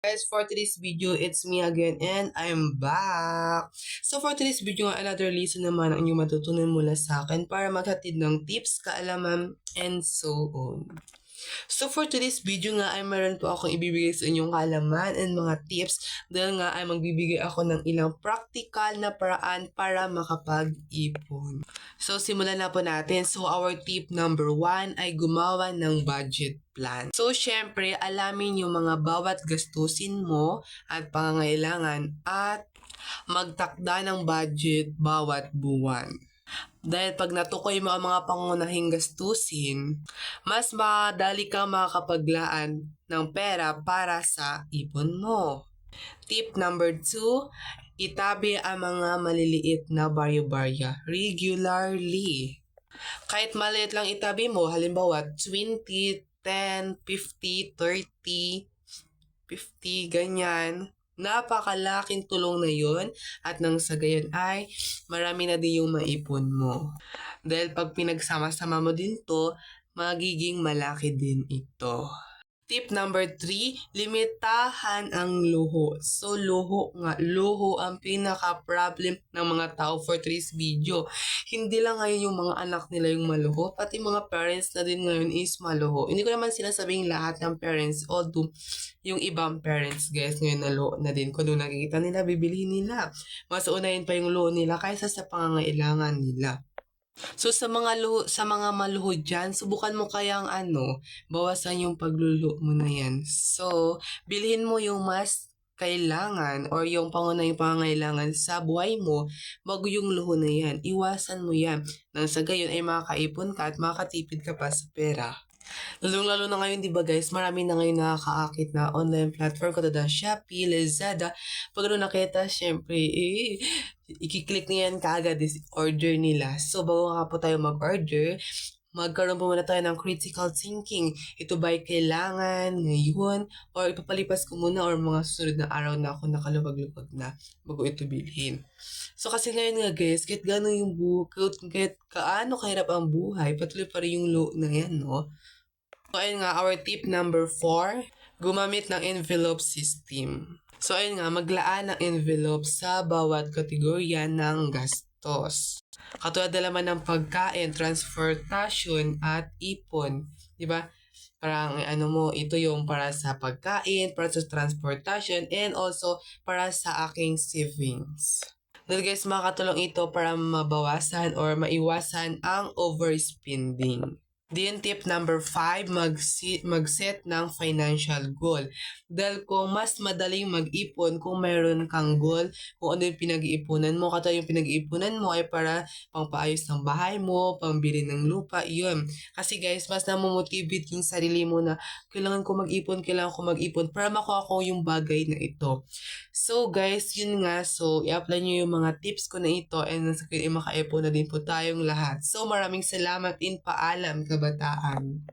Guys, for today's video, it's me again and I'm back. So for today's video, another lesson naman ang inyong matutunan mula sa akin para maghatid ng tips, kaalaman, and so on. So for today's video nga ay meron po akong ibibigay sa inyong kaalaman and mga tips dahil nga ay magbibigay ako ng ilang practical na paraan para makapag-ipon. So simulan na po natin. So our tip number 1 ay gumawa ng budget plan. So syempre alamin yung mga bawat gastusin mo at pangangailangan at magtakda ng budget bawat buwan. Dahil pag natukoy mo ang mga pangunahing gastusin, mas madali kang makakapaglaan ng pera para sa ipon mo. Tip number 2, itabi ang mga maliliit na barya-barya regularly. Kahit maliit lang itabi mo, halimbawa 20, 10, 50, 30, 50, ganyan. Napakalaking tulong na yon at nang sa gayon ay marami na din yung maipon mo. Dahil pag pinagsama-sama mo din to, magiging malaki din ito. Tip number 3, limitahan ang luho. So, luho ang pinaka-problem ng mga tao for today's video. Hindi lang ngayon yung mga anak nila yung maluho, pati mga parents na din ngayon is maluho. Hindi ko naman sinasabing lahat ng parents, although yung ibang parents, guys, ngayon naluho na din. Kung nakikita nila, bibilihin nila. Mas unahin pa yung luho nila kaysa sa pangangailangan nila. So sa mga maluho dyan, subukan mo kayang bawasan yung pagluluho mo na yan. So, bilhin mo yung mas kailangan or yung pangunahing pangangailangan sa buhay mo bago yung luho na yan. Iwasan mo yan. Nang sa gayon ay makakaipon ka at makakatipid ka pa sa pera. Lalong-lalo na ngayon, di ba guys, marami na ngayon nakakaakit na online platform katulad ng Shopee, Lazada. Pag nakita, syempre, i-click niya yan kaagad is order nila. So, bago nga po tayo mag-order, magkaroon po muna tayo ng critical thinking. Ito ba'y kailangan ngayon? Or ipapalipas ko muna or mga susunod na araw na ako nakalubag-lubag na bago ito bilhin. So kasi ngayon nga guys, kahit gano'n yung kahit kaano kahirap ang buhay, patuloy pa rin yung low na yan, no? So ayun nga, our tip number 4, gumamit ng envelope system. So ayun nga, maglaan ng envelope sa bawat kategorya ng gastos. Katulad na naman ng pagkain, transportation, at ipon. Diba? Parang ito yung para sa pagkain, para sa transportation, and also para sa aking savings. Dahil guys, makakatulong ito para mabawasan or maiwasan ang overspending. Then tip number 5, mag-set ng financial goal. Dahil kung mas madaling mag-ipon kung mayroon kang goal, kung ano yung pinag-iipunan mo, kata yung pinag-iipunan mo ay para pangpaayos ng bahay mo, pambili ng lupa, yun. Kasi guys, mas namomotivate yung sarili mo na kailangan ko mag-ipon para makuha ko yung bagay na ito. So guys, yun nga, so i-apply nyo yung mga tips ko na ito and sa makaipon na din po tayong lahat. So maraming salamat in paalam kabataan.